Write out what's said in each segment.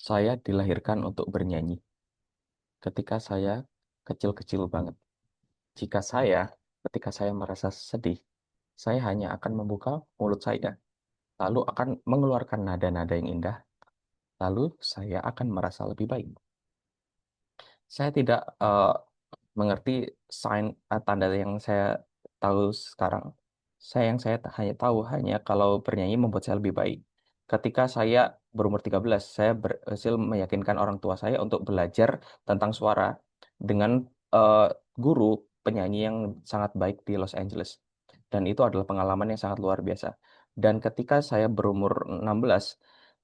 Saya dilahirkan untuk bernyanyi ketika saya kecil-kecil banget. Jika saya, ketika saya merasa sedih, saya hanya akan membuka mulut saya, lalu akan mengeluarkan nada-nada yang indah, lalu saya akan merasa lebih baik. Saya tidak mengerti tanda yang saya tahu sekarang. Hanya tahu kalau bernyanyi membuat saya lebih baik. Ketika saya berumur 13, saya berhasil meyakinkan orang tua saya untuk belajar tentang suara dengan eh, guru penyanyi yang sangat baik di Los Angeles. Dan itu adalah pengalaman yang sangat luar biasa. Dan ketika saya berumur 16,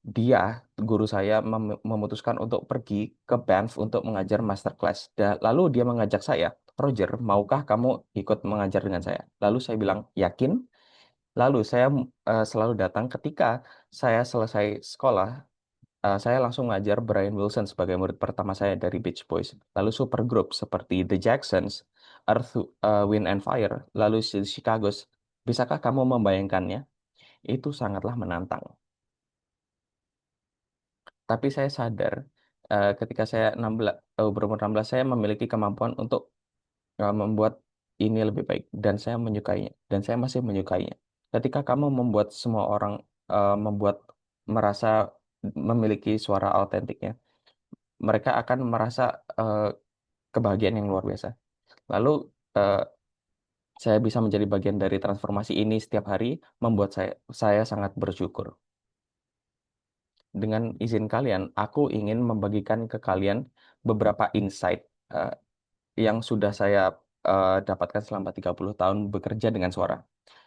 dia, guru saya memutuskan untuk pergi ke Banff untuk mengajar masterclass. Lalu dia mengajak saya, Roger, maukah kamu ikut mengajar dengan saya? Lalu saya bilang, yakin. Lalu saya selalu datang ketika saya selesai sekolah. Saya langsung ngajar Brian Wilson sebagai murid pertama saya dari Beach Boys. Lalu supergroup seperti The Jacksons, Wind and Fire, lalu Chicago's. Bisakah kamu membayangkannya? Itu sangatlah menantang. Tapi saya sadar ketika saya berumur 16, saya memiliki kemampuan untuk membuat ini lebih baik dan saya menyukainya dan saya masih menyukainya. Ketika kamu membuat semua orang membuat merasa memiliki suara autentiknya, mereka akan merasa eh, kebahagiaan yang luar biasa. Lalu eh, saya bisa menjadi bagian dari transformasi ini setiap hari membuat saya sangat bersyukur. Dengan izin kalian, aku ingin membagikan ke kalian beberapa insight eh, yang sudah saya dapatkan selama 30 tahun bekerja dengan suara.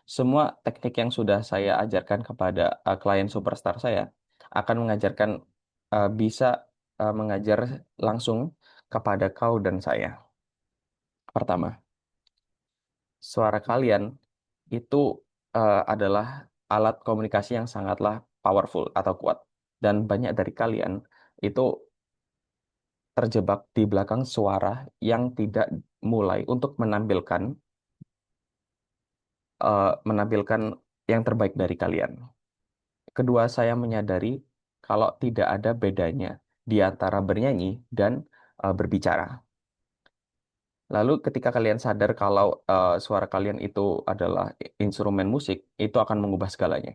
Semua teknik yang sudah saya ajarkan kepada klien superstar saya akan bisa mengajar langsung kepada kau dan saya. Pertama, suara kalian itu adalah alat komunikasi yang sangatlah powerful atau kuat. Dan banyak dari kalian itu terjebak di belakang suara yang tidak mulai untuk menampilkan yang terbaik dari kalian. Kedua, saya menyadari kalau tidak ada bedanya di antara bernyanyi dan berbicara. Lalu ketika kalian sadar kalau suara kalian itu adalah instrumen musik, itu akan mengubah segalanya.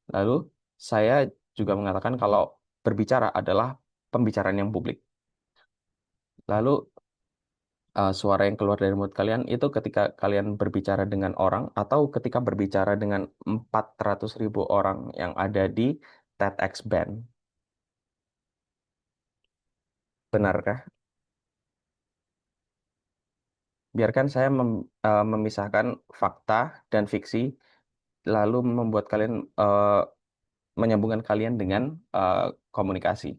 Lalu saya juga mengatakan kalau berbicara adalah pembicaraan yang publik. Lalu suara yang keluar dari mulut kalian itu ketika kalian berbicara dengan orang atau ketika berbicara dengan 400.000 orang yang ada di TEDx Band. Benarkah? Biarkan saya memisahkan fakta dan fiksi, lalu membuat kalian menyambungkan kalian dengan komunikasi.